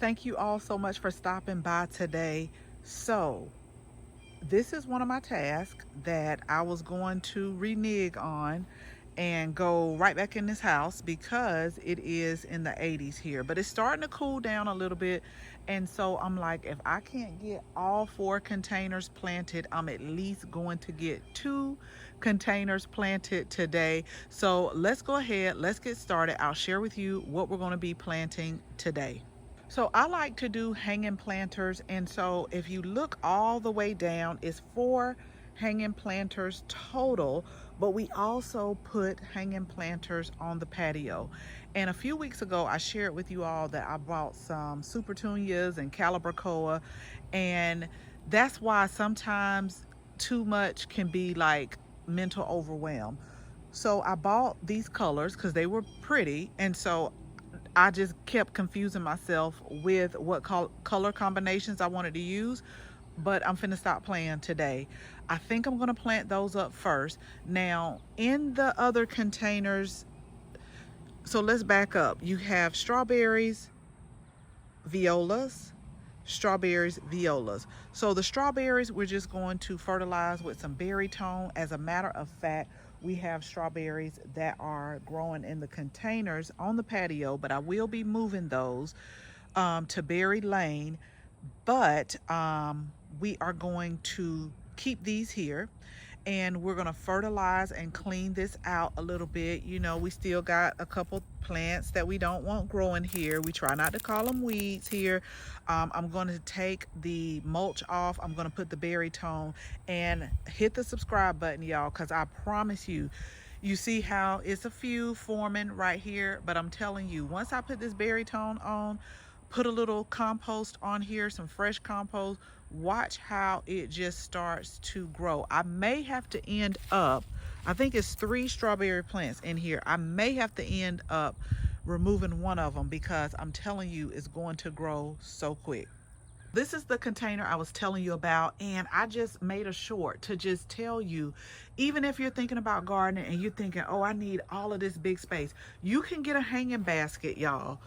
Thank you all so much for stopping by today. So, this is one of my tasks that I was going to renege on and go right back in this house because it is in the 80s here, but it's starting to cool down a little bit. And so I'm like, if I can't get all 4 containers planted, I'm at least going to get 2 containers planted today. So let's go ahead, let's get started. I'll share with you what we're going to be planting today. So I like to do hanging planters, and so if you look all the way down, it's 4 hanging planters total, but we also put hanging planters on the patio. And a few weeks ago I shared with you all that I bought some super tunias and caliber koa, and that's why sometimes too much can be like mental overwhelm. So I bought these colors because they were pretty, and so I just kept confusing myself with what color combinations I wanted to use, but I'm finna stop playing today. I think I'm gonna plant those up first. Now, in the other containers, so let's back up. You have strawberries, violas, strawberries, violas. So the strawberries, we're just going to fertilize with some berry tone. As a matter of fact, we have strawberries that are growing in the containers on the patio, but I will be moving those to Berry Lane. But we are going to keep these here, and we're going to fertilize and clean this out a little bit. You know, we still got a couple plants that we don't want growing here. We try not to call them weeds here. I'm going to take the mulch off. I'm going to put the berry tone, and hit the subscribe button, y'all, because I promise you, you see how it's a few forming right here, but I'm telling you, once I put this berry tone on, put a little compost on here, some fresh compost, watch how it just starts to grow. I may have to end up, I think it's 3 strawberry plants in here. I may have to end up removing one of them because I'm telling you, it's going to grow so quick. This is the container I was telling you about, and I just made a short to just tell you, even if you're thinking about gardening and you're thinking, oh, I need all of this big space, you can get a hanging basket, y'all,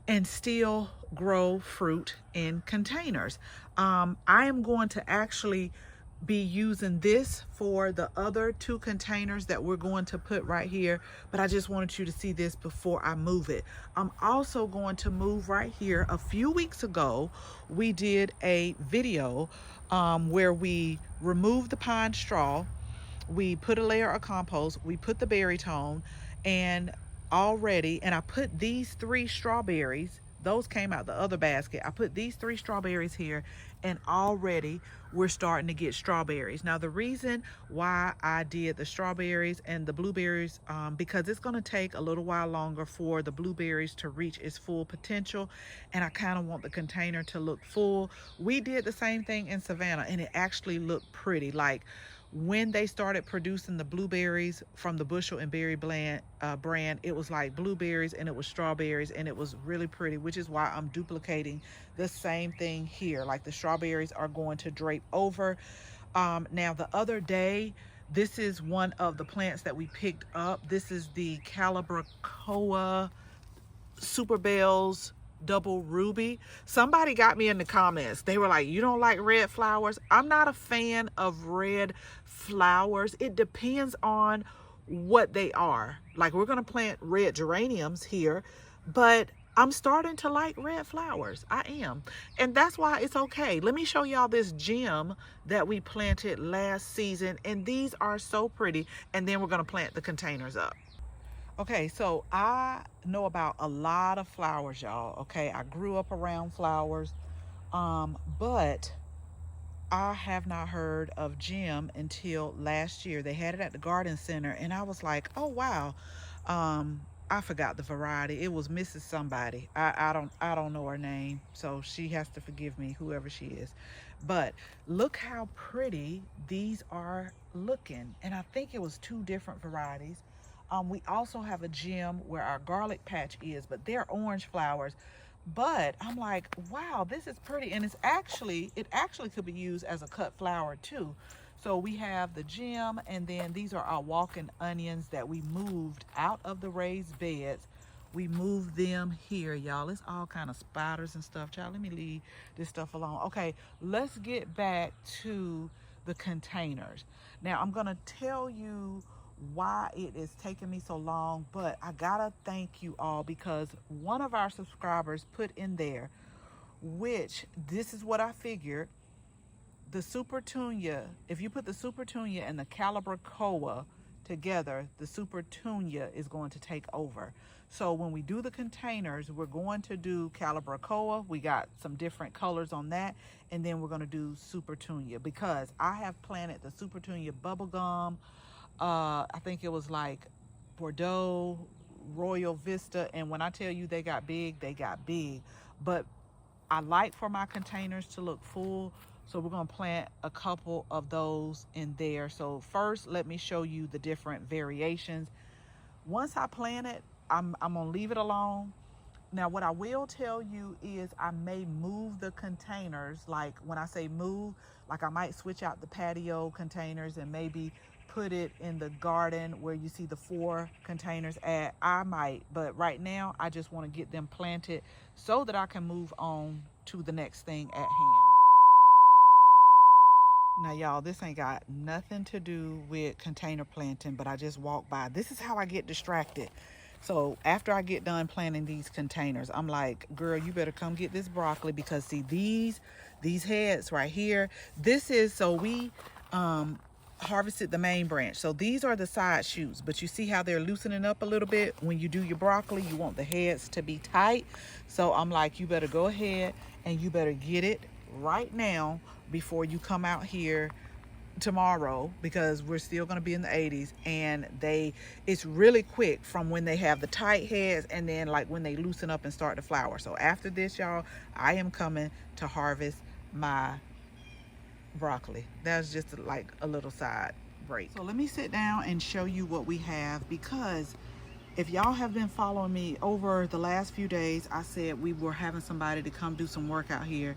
and still grow fruit in containers. I am going to actually be using this for the other 2 containers that we're going to put right here, but I just wanted you to see this before I move it. I'm also going to move right here. A few weeks ago, we did a video where we removed the pine straw, we put a layer of compost, we put the berry tone, and I put these 3 strawberries, those came out the other basket. I put these 3 strawberries here, and already we're starting to get strawberries. Now, the reason why I did the strawberries and the blueberries, because it's going to take a little while longer for the blueberries to reach its full potential, and I kind of want the container to look full. We did the same thing in Savannah, and it actually looked pretty. Like, when they started producing the blueberries from the Bushel and Berry brand, it was like blueberries and it was strawberries, and it was really pretty, which is why I'm duplicating the same thing here. Like, the strawberries are going to drape over. Now, the other day, this is one of the plants that we picked up. This is the Caliber Koa Super Bells Double Ruby. Somebody got me in the comments. They were like, you don't like red flowers? I'm not a fan of red flowers. It depends on what they are. Like, we're going to plant red geraniums here, but I'm starting to like red flowers. I am. And that's why it's okay. Let me show y'all this gem that we planted last season. And these are so pretty. And then we're going to plant the containers up. Okay, so I know about a lot of flowers, y'all. Okay, I grew up around flowers, but I have not heard of gem until last year. They had it at the garden center, and I was like, oh wow. I forgot the variety. It was Mrs. Somebody. I don't know her name, so she has to forgive me, whoever she is. But look how pretty these are looking, and I think it was 2 different varieties. We also have a gem where our garlic patch is, but they're orange flowers. But I'm like, wow, this is pretty. And it actually could be used as a cut flower too. So we have the gem, and then these are our walking onions that we moved out of the raised beds. we move them here, y'all. It's all kind of spiders and stuff. Child, let me leave this stuff alone. Okay, let's get back to the containers. Now, I'm going to tell you why it is taking me so long, but I gotta thank you all because one of our subscribers put in there, which this is what I figured, the super tunia. If you put the super tunia and the caliber koa together, the super tunia is going to take over. So when we do the containers, we're going to do caliber koa. We got some different colors on that, and then we're going to do super tunia because I have planted the super tunia bubblegum. I think it was like Bordeaux, Royal Vista, and when I tell you they got big, they got big. But I like for my containers to look full, so we're going to plant a couple of those in there. So first, let me show you the different variations. Once I plant it, I'm going to leave it alone. Now, what I will tell you is I may move the containers. Like when I say move, like I might switch out the patio containers and maybe put it in the garden where you see the 4 containers at. I might, but right now I just want to get them planted so that I can move on to the next thing at hand. Now, y'all, this ain't got nothing to do with container planting, but I just walked by. This is how I get distracted. So after I get done planting these containers, I'm like, girl, you better come get this broccoli because see these heads right here. This is, so we harvested the main branch. So these are the side shoots, but you see how they're loosening up a little bit. When you do your broccoli, you want the heads to be tight. So I'm like, you better go ahead and you better get it right now before you come out here tomorrow, because we're still going to be in the 80s, and it's really quick from when they have the tight heads and then like when they loosen up and start to flower. So after this, y'all, I am coming to harvest my broccoli. That's just like a little side break. So let me sit down and show you what we have, because if y'all have been following me over the last few days, I said we were having somebody to come do some work out here.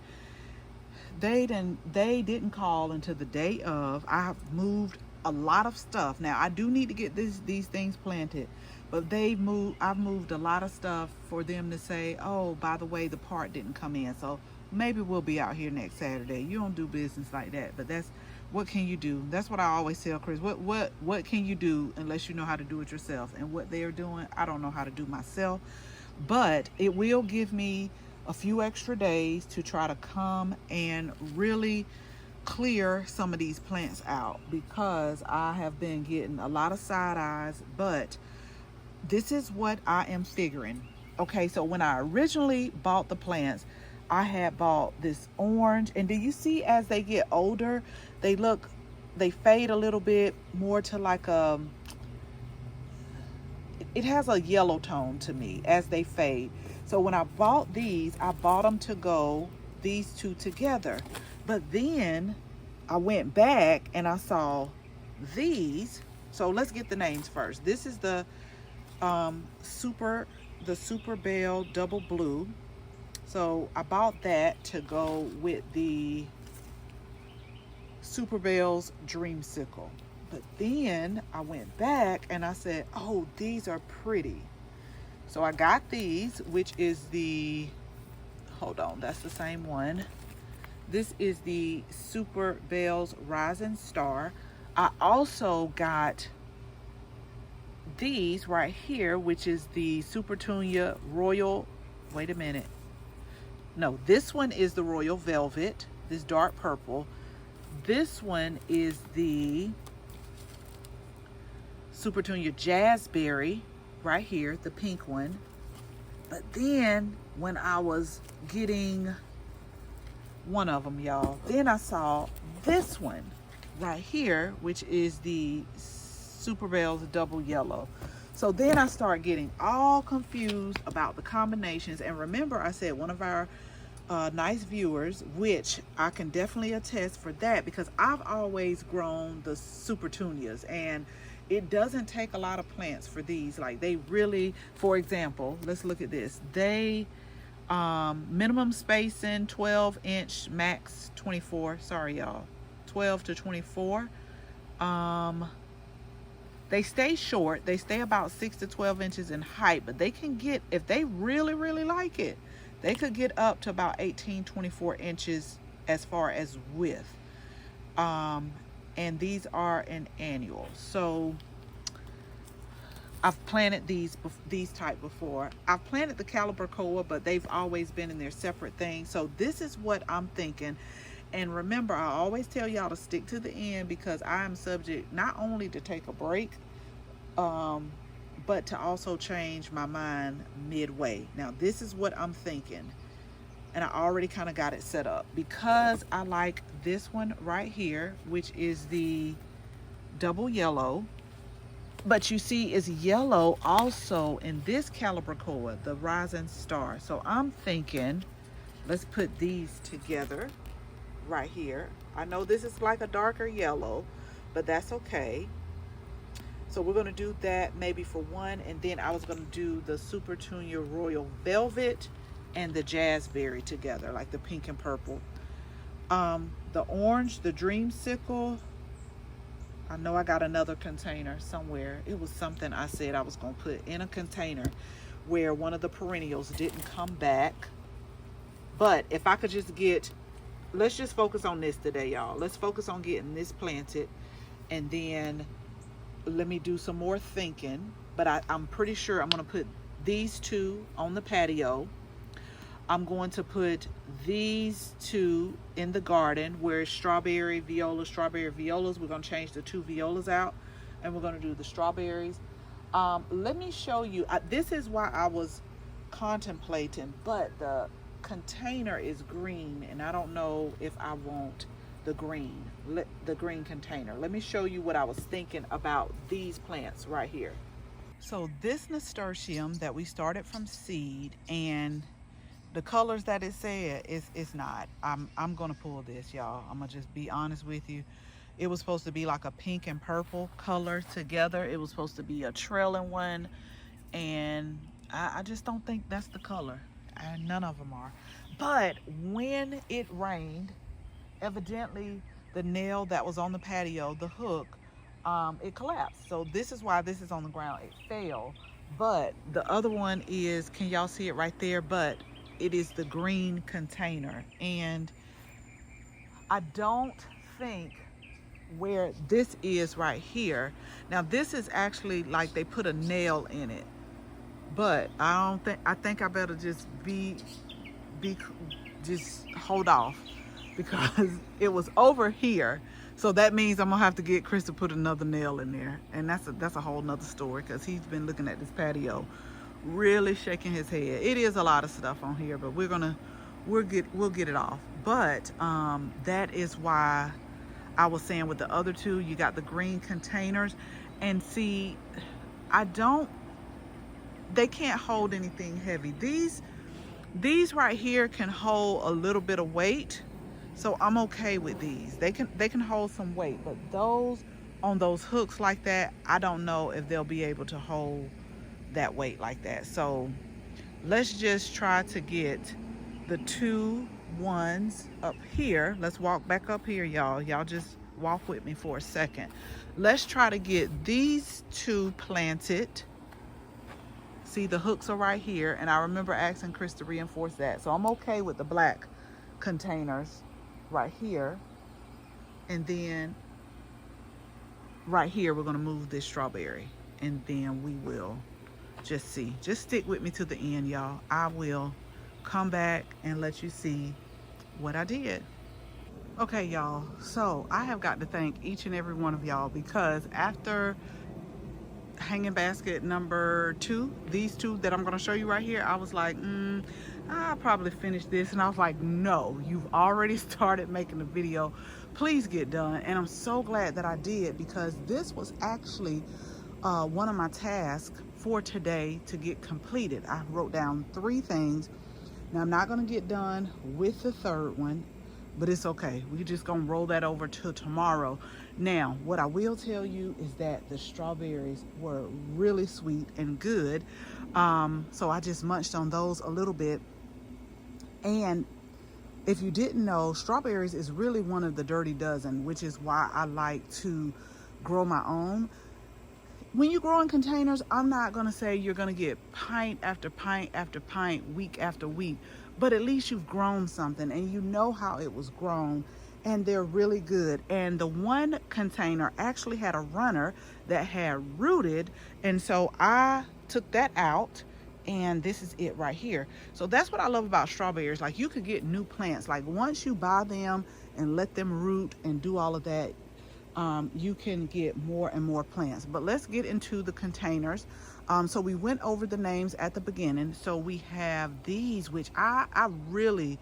They didn't call until the day of. I've moved a lot of stuff. Now I do need to get these things planted, but I've moved a lot of stuff for them to say, oh, by the way, the part didn't come in. So maybe we'll be out here next Saturday. You don't do business like that, but that's what can you do? That's what I always tell Chris. What can you do unless you know how to do it yourself? And what they're doing, I don't know how to do myself, but it will give me a few extra days to try to come and really clear some of these plants out, because I have been getting a lot of side eyes. But this is what I am figuring. Okay, so when I originally bought the plants, I had bought this orange, and do you see as they get older, they fade a little bit more to like it has a yellow tone to me as they fade. So when I bought these, I bought them to go these two together. But then I went back and I saw these. So let's get the names first. This is the Super Bell Double Blue. So I bought that to go with the Super Bell's Dreamsicle. But then I went back and I said, oh, these are pretty. So I got these, which is the, hold on, that's the same one. This is the Super Bell's Rising Star. I also got these right here, which is the Super Tunia Royal, wait a minute. No, this one is the Royal Velvet, this dark purple. This one is the Super Tunia Jazzberry right here, the pink one. But then when I was getting one of them, y'all, then I saw this one right here, which is the Super Bell's Double Yellow. So then I start getting all confused about the combinations. And remember, I said one of our nice viewers, which I can definitely attest for that, because I've always grown the Super Tunias, and it doesn't take a lot of plants for these. Like they really, for example, let's look at this. They minimum spacing 12-inch, max 24. Sorry, y'all, 12 to 24. They stay short. They stay about 6 to 12 inches in height, but they can get, if they really, really like it, they could get up to about 18, 24 inches as far as width. And these are an annual. So I've planted these type before. I've planted the caliber koa, but they've always been in their separate things. So this is what I'm thinking. And remember, I always tell y'all to stick to the end, because I am subject not only to take a break, but to also change my mind midway. Now, this is what I'm thinking. And I already kind of got it set up, because I like this one right here, which is the double yellow. But you see, it's yellow also in this caliber koa, the rising star. So I'm thinking, let's put these together right here. I know this is like a darker yellow, but that's okay. So we're going to do that maybe for one, and then I was going to do the Super Tunia Royal Velvet and the Jazzberry together, like the pink and purple. The orange, the Dreamsicle, I know I got another container somewhere. It was something I said I was going to put in a container where one of the perennials didn't come back. But if I could just get, let's just focus on this today, y'all. Let's focus on getting this planted, and then let me do some more thinking. But I'm pretty sure I'm going to put these two on the patio. I'm going to put these two in the garden where it's strawberry violas. We're going to change the two violas out, and we're going to do the strawberries. Let me show you. This is why I was contemplating, but the container is green, and I don't know if I want the green container. Let me show you what I was thinking about these plants right here. So this nasturtium that we started from seed, and the colors that it said, it's not. I'm gonna pull this, y'all. I'm gonna just be honest with you. It was supposed to be like a pink and purple color together. It was supposed to be a trailing one, and I just don't think that's the color. And none of them are. But when it rained, evidently the nail that was on the patio, the hook, it collapsed. So this is why this is on the ground. It fell. But the other one is, can y'all see it right there? But it is the green container, and I don't think where this is right here. Now this is actually like they put a nail in it, but I think I better just just hold off, because it was over here. So that means I'm gonna have to get Chris to put another nail in there, and that's a whole nother story, because he's been looking at this patio really shaking his head. It is a lot of stuff on here, but we'll get it off. But that is why I was saying with the other two, you got the green containers, and see, they can't hold anything heavy. These right here can hold a little bit of weight, so I'm okay with these. They can hold some weight, but those on those hooks like that, I don't know if they'll be able to hold that weight like that. So let's just try to get the two ones up here. Let's walk back up here, y'all just walk with me for a second. Let's try to get these two planted. See, the hooks are right here, and I remember asking Chris to reinforce that. So I'm okay with the black containers right here, and then right here we're going to move this strawberry, and then we will just stick with me to the end, y'all. I will come back and let you see what I did. Okay, y'all, so I have got to thank each and every one of y'all, because after hanging basket number 2, these two that I'm going to show you right here, I was like, I'll probably finish this, and I was like, no, you've already started making the video, please get done. And I'm so glad that I did, because this was actually one of my tasks for today to get completed. I wrote down 3 things. Now I'm not going to get done with the third one, but it's okay. We're just going to roll that over to tomorrow. Now, what I will tell you is that the strawberries were really sweet and good. So I just munched on those a little bit. And if you didn't know, strawberries is really one of the dirty dozen, which is why I like to grow my own. when you grow in containers, I'm not going to say you're going to get pint after pint after pint, week after week, but at least you've grown something and you know how it was grown, and they're really good. And the one container actually had a runner that had rooted, and so I took that out, and this is it right here. So that's what I love about strawberries. Like, you could get new plants. Like, once you buy them and let them root and do all of that, you can get more and more plants. But let's get into the containers. So we went over the names at the beginning. So we have these, which I really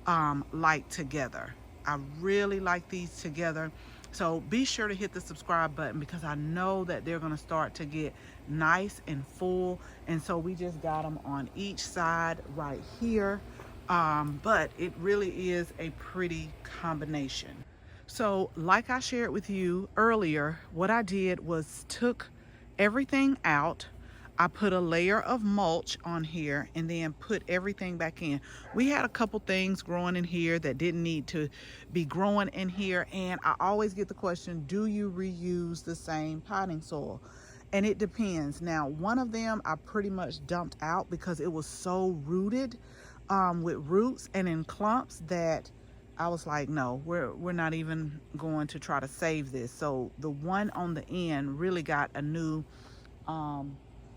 like together. I really like these together. So be sure to hit the subscribe button, because I know that they're going to start to get nice and full. And so we just got them on each side right here. But it really is a pretty combination. So like I shared with you earlier, what I did was took everything out. I put a layer of mulch on here and then put everything back in. We had a couple things growing in here that didn't need to be growing in here. And I always get the question, do you reuse the same potting soil? And it depends. Now, one of them I pretty much dumped out because it was so rooted with roots and in clumps that I was like, no, we're not even going to try to save this. So the one on the end really got a new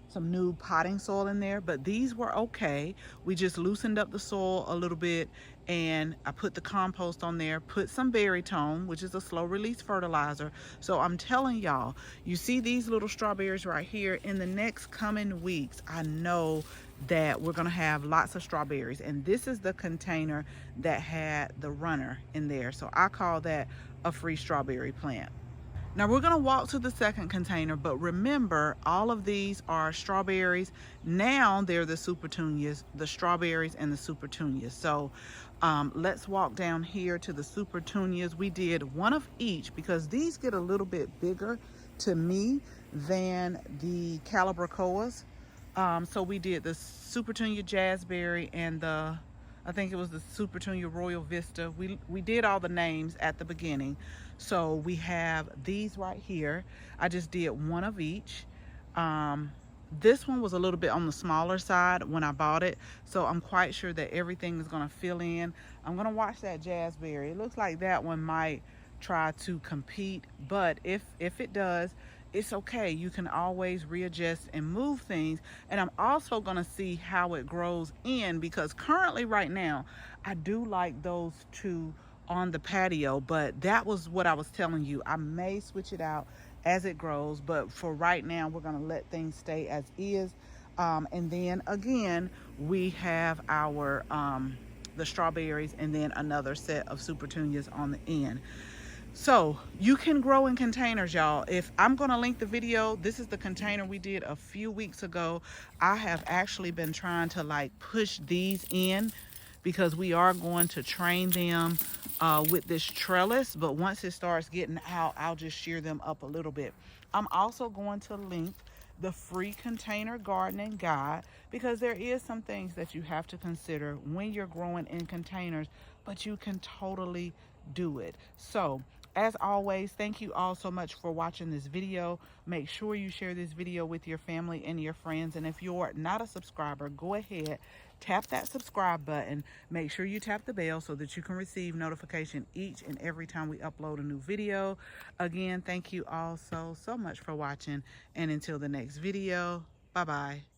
some new potting soil in there, but these were okay. We just loosened up the soil a little bit, and I put the compost on there, put some berry tone, which is a slow release fertilizer. So I'm telling y'all, you see these little strawberries right here, in the next coming weeks, I know that we're gonna have lots of strawberries. And this is the container that had the runner in there, so I call that a free strawberry plant. Now we're gonna walk to the second container, but remember, all of these are strawberries. Now they're the super tunias, the strawberries and the super tunias. So let's walk down here to the super tunias. We did one of each because these get a little bit bigger to me than the caliber koas. So we did the super tunia jazzberry and the, I think it was the super tunia royal vista. We did all the names at the beginning. So we have these right here. I just did one of each. This one was a little bit on the smaller side when I bought it, so I'm quite sure that everything is gonna fill in. I'm gonna watch that jazzberry. It looks like that one might try to compete, but if it does, it's okay. You can always readjust and move things. And I'm also gonna see how it grows in, because currently right now I do like those two on the patio, but that was what I was telling you. I may switch it out as it grows, but for right now we're gonna let things stay as is. And then again, we have our the strawberries and then another set of super tunias on the end. So you can grow in containers, y'all. If I'm gonna link the video, this is the container we did a few weeks ago. I have actually been trying to like push these in, because we are going to train them with this trellis, but once it starts getting out, I'll just shear them up a little bit. I'm also going to link the free container gardening guide, because there is some things that you have to consider when you're growing in containers, but you can totally do it. So as always, thank you all so much for watching this video. Make sure you share this video with your family and your friends. And if you're not a subscriber, go ahead, tap that subscribe button. Make sure you tap the bell so that you can receive notification each and every time we upload a new video. Again, thank you all so much for watching. And until the next video, bye-bye.